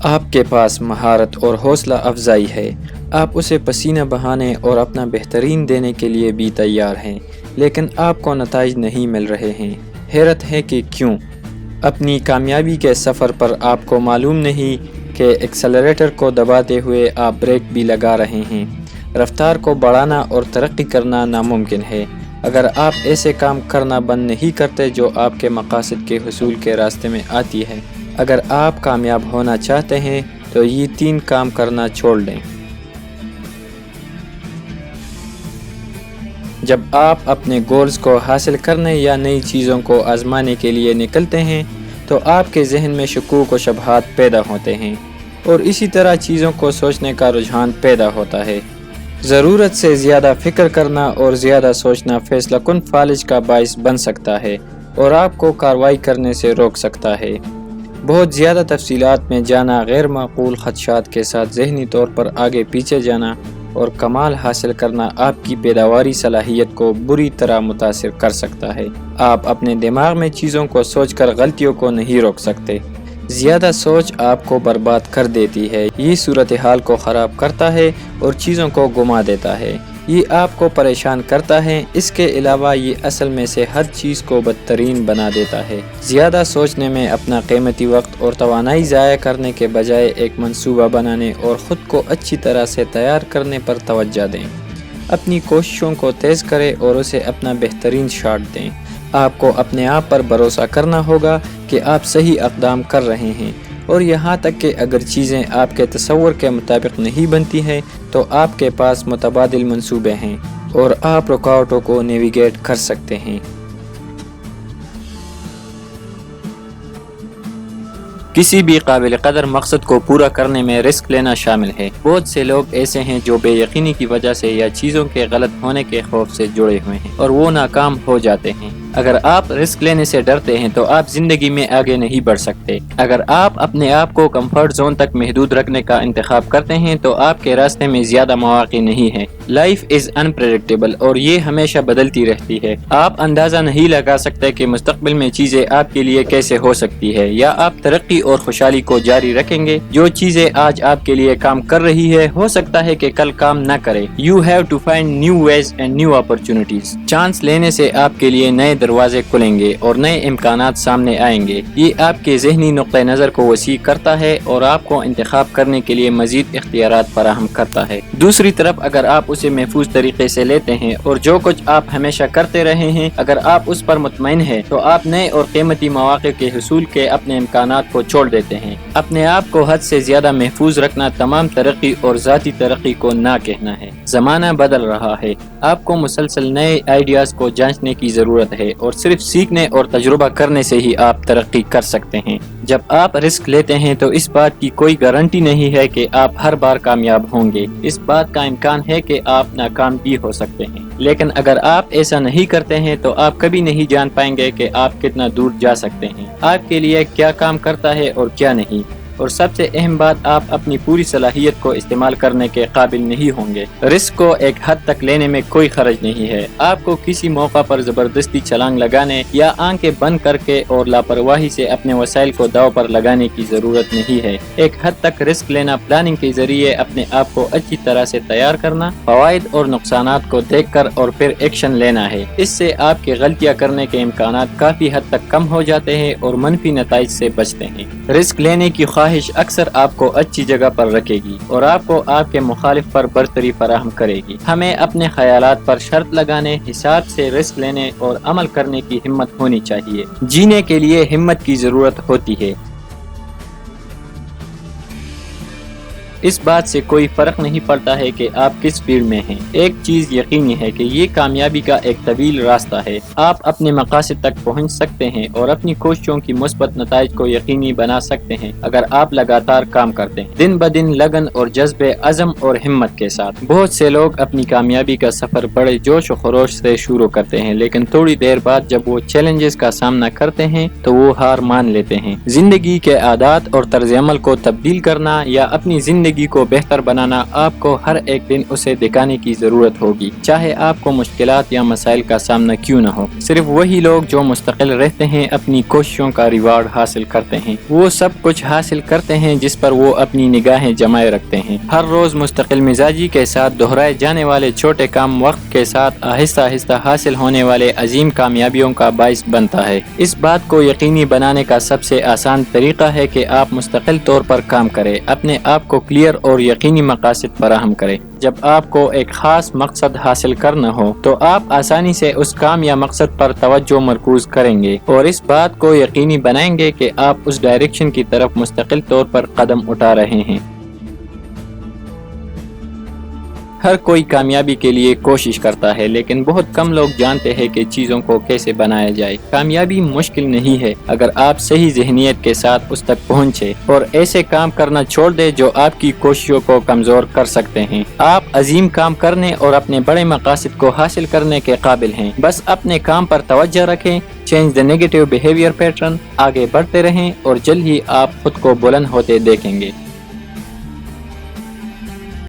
آپ کے پاس مہارت اور حوصلہ افزائی ہے، آپ اسے پسینہ بہانے اور اپنا بہترین دینے کے لیے بھی تیار ہیں، لیکن آپ کو نتائج نہیں مل رہے ہیں۔ حیرت ہے کہ کیوں؟ اپنی کامیابی کے سفر پر آپ کو معلوم نہیں کہ ایکسلریٹر کو دباتے ہوئے آپ بریک بھی لگا رہے ہیں۔ رفتار کو بڑھانا اور ترقی کرنا ناممکن ہے اگر آپ ایسے کام کرنا بند نہیں کرتے جو آپ کے مقاصد کے حصول کے راستے میں آتی ہے۔ اگر آپ کامیاب ہونا چاہتے ہیں تو یہ 3 کام کرنا چھوڑ دیں۔ جب آپ اپنے گولز کو حاصل کرنے یا نئی چیزوں کو آزمانے کے لیے نکلتے ہیں تو آپ کے ذہن میں شکوک و شبہات پیدا ہوتے ہیں اور اسی طرح چیزوں کو سوچنے کا رجحان پیدا ہوتا ہے۔ ضرورت سے زیادہ فکر کرنا اور زیادہ سوچنا فیصلہ کن فالج کا باعث بن سکتا ہے اور آپ کو کارروائی کرنے سے روک سکتا ہے۔ بہت زیادہ تفصیلات میں جانا، غیر معقول خدشات کے ساتھ ذہنی طور پر آگے پیچھے جانا اور کمال حاصل کرنا آپ کی پیداواری صلاحیت کو بری طرح متاثر کر سکتا ہے۔ آپ اپنے دماغ میں چیزوں کو سوچ کر غلطیوں کو نہیں روک سکتے۔ زیادہ سوچ آپ کو برباد کر دیتی ہے، یہ صورتحال کو خراب کرتا ہے اور چیزوں کو گما دیتا ہے، یہ آپ کو پریشان کرتا ہے۔ اس کے علاوہ یہ اصل میں سے ہر چیز کو بدترین بنا دیتا ہے۔ زیادہ سوچنے میں اپنا قیمتی وقت اور توانائی ضائع کرنے کے بجائے ایک منصوبہ بنانے اور خود کو اچھی طرح سے تیار کرنے پر توجہ دیں۔ اپنی کوششوں کو تیز کریں اور اسے اپنا بہترین شاٹ دیں۔ آپ کو اپنے آپ پر بھروسہ کرنا ہوگا کہ آپ صحیح اقدام کر رہے ہیں، اور یہاں تک کہ اگر چیزیں آپ کے تصور کے مطابق نہیں بنتی ہیں تو آپ کے پاس متبادل منصوبے ہیں اور آپ رکاوٹوں کو نیویگیٹ کر سکتے ہیں۔ کسی بھی قابل قدر مقصد کو پورا کرنے میں رسک لینا شامل ہے۔ بہت سے لوگ ایسے ہیں جو بے یقینی کی وجہ سے یا چیزوں کے غلط ہونے کے خوف سے جڑے ہوئے ہیں اور وہ ناکام ہو جاتے ہیں۔ اگر آپ رسک لینے سے ڈرتے ہیں تو آپ زندگی میں آگے نہیں بڑھ سکتے۔ اگر آپ اپنے آپ کو کمفرٹ زون تک محدود رکھنے کا انتخاب کرتے ہیں تو آپ کے راستے میں زیادہ مواقع نہیں ہیں۔ لائف از انپریڈکٹیبل اور یہ ہمیشہ بدلتی رہتی ہے۔ آپ اندازہ نہیں لگا سکتے کہ مستقبل میں چیزیں آپ کے لیے کیسے ہو سکتی ہے، یا آپ ترقی اور خوشحالی کو جاری رکھیں گے۔ جو چیزیں آج آپ کے لیے کام کر رہی ہے ہو سکتا ہے کہ کل کام نہ کرے۔ You have to find new ways and new opportunities۔ Chance لینے سے آپ کے لیے نئے دروازے کھلیں گے اور نئے امکانات سامنے آئیں گے۔ یہ آپ کے ذہنی نقطہ نظر کو وسیع کرتا ہے اور آپ کو انتخاب کرنے کے لیے مزید اختیارات فراہم کرتا ہے۔ دوسری طرف اگر آپ اسے محفوظ طریقے سے لیتے ہیں اور جو کچھ آپ ہمیشہ کرتے رہے ہیں اگر آپ اس پر مطمئن ہیں تو آپ نئے اور قیمتی مواقع کے حصول کے اپنے امکانات کو چھوڑ دیتے ہیں۔ اپنے آپ کو حد سے زیادہ محفوظ رکھنا تمام ترقی اور ذاتی ترقی کو نہ کہنا ہے۔ زمانہ بدل رہا ہے، آپ کو مسلسل نئے آئیڈیاز کو جانچنے کی ضرورت ہے اور صرف سیکھنے اور تجربہ کرنے سے ہی آپ ترقی کر سکتے ہیں۔ جب آپ رسک لیتے ہیں تو اس بات کی کوئی گارنٹی نہیں ہے کہ آپ ہر بار کامیاب ہوں گے، اس بات کا امکان ہے کہ آپ ناکام بھی ہو سکتے ہیں۔ لیکن اگر آپ ایسا نہیں کرتے ہیں تو آپ کبھی نہیں جان پائیں گے کہ آپ کتنا دور جا سکتے ہیں، آپ کے لیے کیا کام کرتا ہے اور کیا نہیں، اور سب سے اہم بات آپ اپنی پوری صلاحیت کو استعمال کرنے کے قابل نہیں ہوں گے۔ رسک کو ایک حد تک لینے میں کوئی حرج نہیں ہے۔ آپ کو کسی موقع پر زبردستی چھلانگ لگانے یا آنکھیں بند کر کے اور لاپرواہی سے اپنے وسائل کو داؤ پر لگانے کی ضرورت نہیں ہے۔ ایک حد تک رسک لینا پلاننگ کے ذریعے اپنے آپ کو اچھی طرح سے تیار کرنا، فوائد اور نقصانات کو دیکھ کر اور پھر ایکشن لینا ہے۔ اس سے آپ کے غلطیاں کرنے کے امکانات کافی حد تک کم ہو جاتے ہیں اور منفی نتائج سے بچتے ہیں۔ رسک لینے کی خواہش اکثر آپ کو اچھی جگہ پر رکھے گی اور آپ کو آپ کے مخالف پر برتری فراہم کرے گی۔ ہمیں اپنے خیالات پر شرط لگانے، حساب سے رسک لینے اور عمل کرنے کی ہمت ہونی چاہیے۔ جینے کے لیے ہمت کی ضرورت ہوتی ہے۔ اس بات سے کوئی فرق نہیں پڑتا ہے کہ آپ کس فیلڈ میں ہیں۔ ایک چیز یقینی ہے کہ یہ کامیابی کا ایک طویل راستہ ہے۔ آپ اپنے مقاصد تک پہنچ سکتے ہیں اور اپنی کوششوں کی مثبت نتائج کو یقینی بنا سکتے ہیں اگر آپ لگاتار کام کرتے ہیں، دن بدن لگن اور جذبے عزم اور ہمت کے ساتھ۔ بہت سے لوگ اپنی کامیابی کا سفر بڑے جوش و خروش سے شروع کرتے ہیں، لیکن تھوڑی دیر بعد جب وہ چیلنجز کا سامنا کرتے ہیں تو وہ ہار مان لیتے ہیں۔ زندگی کے عادات اور طرز عمل کو تبدیل کرنا یا اپنی زندگی زندگی کو بہتر بنانا آپ کو ہر ایک دن اسے دکھانے کی ضرورت ہوگی، چاہے آپ کو مشکلات یا مسائل کا سامنا کیوں نہ ہو۔ صرف وہی لوگ جو مستقل رہتے ہیں اپنی کوششوں کا ریوارڈ حاصل کرتے ہیں۔ وہ سب کچھ حاصل کرتے ہیں جس پر وہ اپنی نگاہیں جمائے رکھتے ہیں۔ ہر روز مستقل مزاجی کے ساتھ دہرائے جانے والے چھوٹے کام وقت کے ساتھ آہستہ آہستہ حاصل ہونے والے عظیم کامیابیوں کا باعث بنتا ہے۔ اس بات کو یقینی بنانے کا سب سے آسان طریقہ ہے کہ آپ مستقل طور پر کام کریں، اپنے آپ کو کلیئر اور یقینی مقاصد فراہم کریں۔ جب آپ کو ایک خاص مقصد حاصل کرنا ہو تو آپ آسانی سے اس کام یا مقصد پر توجہ مرکوز کریں گے اور اس بات کو یقینی بنائیں گے کہ آپ اس ڈائریکشن کی طرف مستقل طور پر قدم اٹھا رہے ہیں۔ ہر کوئی کامیابی کے لیے کوشش کرتا ہے، لیکن بہت کم لوگ جانتے ہیں کہ چیزوں کو کیسے بنایا جائے۔ کامیابی مشکل نہیں ہے اگر آپ صحیح ذہنیت کے ساتھ اس تک پہنچے اور ایسے کام کرنا چھوڑ دے جو آپ کی کوششوں کو کمزور کر سکتے ہیں۔ آپ عظیم کام کرنے اور اپنے بڑے مقاصد کو حاصل کرنے کے قابل ہیں، بس اپنے کام پر توجہ رکھیں، change the negative behaviour pattern, آگے بڑھتے رہیں اور جلد ہی آپ خود کو بلند ہوتے دیکھیں گے۔